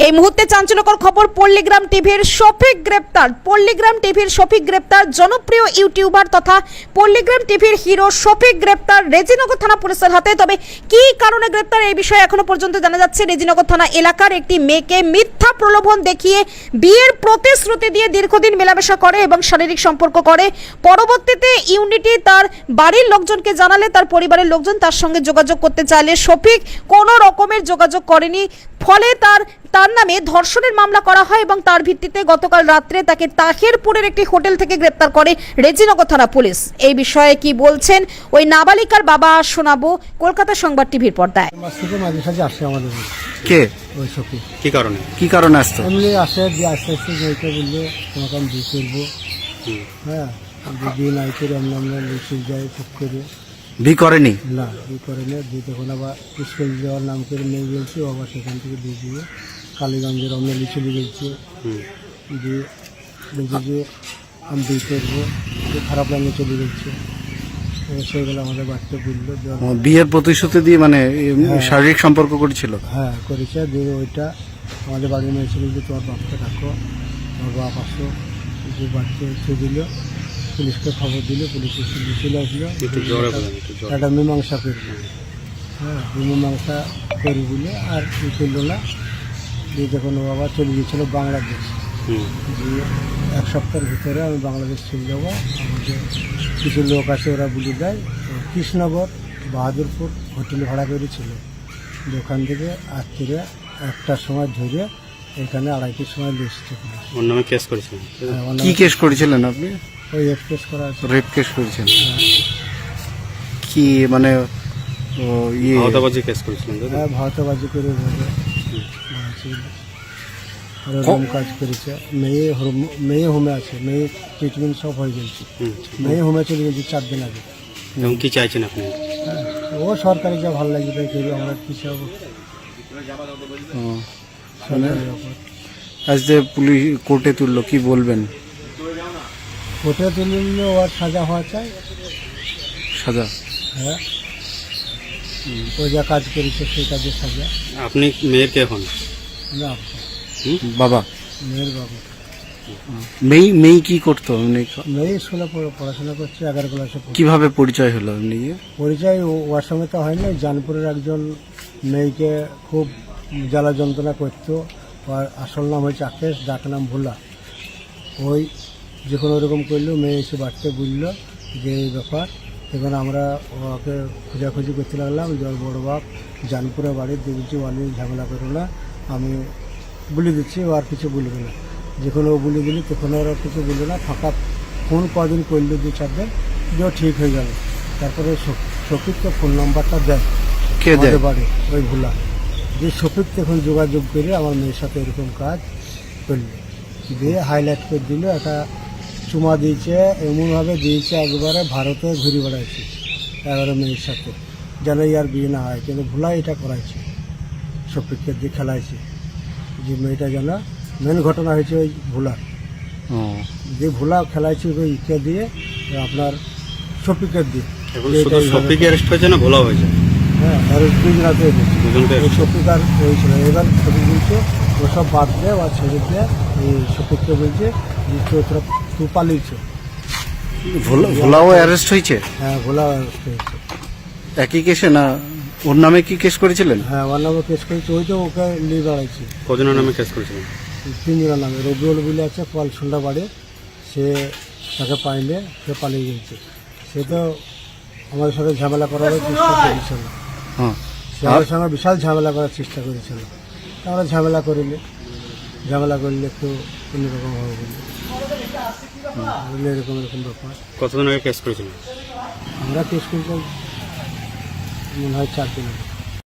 এই মুহূর্তে চাঞ্চল্যকর খবর, পল্লীগ্রাম টিভির শফিক গ্রেপ্তার। পল্লীগ্রাম টিভির শফিক গ্রেপ্তার, জনপ্রিয় ইউটিউবার তথা পল্লীগ্রাম টিভির হিরো শফিক গ্রেপ্তার রেজিনগর থানা পুলিশের হাতে। তবে কি কারণে গ্রেপ্তার এই বিষয়ে এখনো পর্যন্ত জানা যাচ্ছে। রেজিনগর থানা এলাকার একটি মেয়েকে মিথ্যা প্রলোভন দেখিয়ে বিয়ের প্রতিশ্রুতি দিয়ে দীর্ঘদিন মেলামেশা করে এবং শারীরিক সম্পর্ক করে। পরবর্তীতে ইউনিটি তার বাড়ির লোকজনকে জানালে তার পরিবারের লোকজন তার সঙ্গে যোগাযোগ করতে চাইলে শফিক কোনো রকমের যোগাযোগ করেনি। ফলে তার নামে ধর্ষণের মামলা করা হয় এবং তার ভিত্তিতে গতকাল রাত্রে তাকে তাহিরপুরের একটি হোটেল থেকে গ্রেপ্তার করে রেজিনগর থানা পুলিশ। এই বিষয়ে কি বলছেন ওই নাবালিকার বাবা শোনাবো কলকাতা সংবাদ টিভির পর্দায়। মাঝে সাঝে আসে আমাদের কে ওই শফিক। কি কারণে আসতো? এমনি আসে, দিয়ে আস্তে আস্তে যেটা বললে তোমাকে আমি বিয়ে করবো। হ্যাঁ, বিয়ে নাই করে আমরা লিচু যাই ঠিক করে। বিয়ে করেনি? না, বিয়ে করে না। দিয়ে তখন আবার স্কুল যাওয়ার নাম করে মেয়ে গেছি, আবার সেখান থেকে দিয়ে দিয়ে কালীগঞ্জের অন্য লিচু গেছি। দিয়ে বলছি যে আমি বিয়ে করবো, খারাপ লাগে চলে গেছে। সেগুলো আমাদের বাড়িতে বললো। বিয়ের প্রতিশ্রুতি দিয়ে মানে শারীরিক সম্পর্ক করেছিল? হ্যাঁ, করেছে। দিয়ে ওইটা আমাদের বাড়ির মেয়ে ছিল যে তোমার বাপকে ডাকো, তোমার বাপ আসো। যে বাড়িতে এসে দিল, পুলিশকে খবর দিল, পুলিশ চলে আসলো। একটা মীমাংসা করবো। হ্যাঁ, মীমাংসা করি বলে আর কি করলো না। দিয়ে যখন ও আবার চলে গিয়েছিল বাংলাদেশ, দিয়ে এক সপ্তাহের ভিতরে আমি বাংলাদেশ চলে যাবো। আমাদের কিছু লোক আছে, ওরা বলে দেয় কৃষ্ণনগর বাহাদুরপুর হোটেলে ভাড়া করেছিল। ওখান থেকে রাত্রিরে 1টার সময় ধরে এখানে 2:30টার সময় লিস্ট ওর নামে কেস করেছিলেন? কি কেস করেছিলেন আপনি? ওই রেপ কেস করা আছে। রেপ কেস করেছেন? কি মানে ভাওতাবাজি কেস করেছিলেন? হ্যাঁ, ভাওতাবাজি করে ওরকম কাজ করেছে। মেয়ে হোমে আছে, মেয়ে ট্রিটমেন্ট সব হয়ে গেছে। মেয়ে হোমে চলে গেছে 4 দিন আগে। এবং কি চাইছেন আপনি? হ্যাঁ, ও সরকারি যা ভালো লাগবে তাই করবে, আমরা কিছু হবো। আজ যে পুলিশ কোর্টে তুললো, কি বলবেন? কোর্টে তুললে ওর সাজা হওয়া চাই। সাজা? হ্যাঁ, ও যা কাজ করেছে সেই কাজের সাজা। আপনি মেয়ের কে হন? না, বাবা। মেয়ের বাবা। মেয়ে কি করতো? মেয়ে স্কুলে পড়াশোনা করছে, 11 ক্লাসে। কিভাবে পরিচয় হলো এমনি? পরিচয় ওর সঙ্গে তো হয়নি। জানপুরের একজন মেয়েকে খুব জ্বালা যন্ত্রণা করতো। ওর আসল নাম হয়েছে আকেশ, ডাক নাম ভোলা। ওই যখন ওরকম করলো, মেয়ে এসে বাড়িতে বললো যে এই ব্যাপার। তখন আমরা ওকে খোঁজাখুঁজি করতে লাগলাম যে ওর বড় বাপ জানপুরে বাড়ির দেখছি, ও নিয়ে ঝামেলা করো না, আমি বলে দিচ্ছি, ও আর কিছু বলবে না। যখন ও বলে দিলি তখন ওরা কিছু বললো না। ফাঁকা ফোন কদিন করলো, 2-4 দিন, যে ও ঠিক হয়ে গেল। তারপরে শফিককে ফোন নাম্বারটা দেয়। কে দেয়? বাড়ি ওই ভোলা। যে শফিক তখন যোগাযোগ করে আমার মেয়ের সাথে এরকম কাজ করলো, দিয়ে হাইলাইট করে দিল। একটা চুমা দিয়েছে, এমনভাবে দিয়েছে একবারে ভারতে ঘুরে বেড়াইছে 11 মেয়ের সাথে, যেন ইয়ার বিয়ে না হয়। কিন্তু ভোলা এটা করাইছে, শফিককে দিয়ে খেলাইছে যে মেয়েটা যেন। মেন ঘটনা হয়েছে ওই ভোলা, যে ভোলা খেলাইছে ওই ইকে দিয়ে, আপনার শফিকের দিয়ে। শফিক অ্যারেস্ট হয়েছে না ভোলা হয়েছে? হ্যাঁ, শফিক আর হয়েছিল। এবার শফিক বলছে ওসব বাদ দেয় বা ছেড়ে দেয়। এই শফিককে বলছে যে তোরা তুই পালিয়েছে। ভোলাও অ্যারেস্ট হয়েছে? হ্যাঁ, ভোলা অ্যারেস্ট হয়েছে। একই কেসে না? ওর নামে কি কেস করেছিলেন? হ্যাঁ, ওর নামে কেস করেছে। ওই তো ওকে নিয়ে বেড়াইছে। কজনের নামে কেস করেছিলেন? 3 জনের নামে। রবিউল বলে আছে পালসুন্ডা বাড়ি, সে তাকে পাইলে সে পালিয়ে গেছে। সে তো আমাদের সাথে ঝামেলা করার চেষ্টা করেছিল। সে আমাদের সঙ্গে বিশাল ঝামেলা করার চেষ্টা করেছিল। আমরা ঝামেলা করলে একটু অন্যরকম হবে বলে এরকম ব্যাপার। কতদিন আগে কেস করেছিলেন? আমরা কেস করেছিলাম মনে হয় 4 দিন আগে।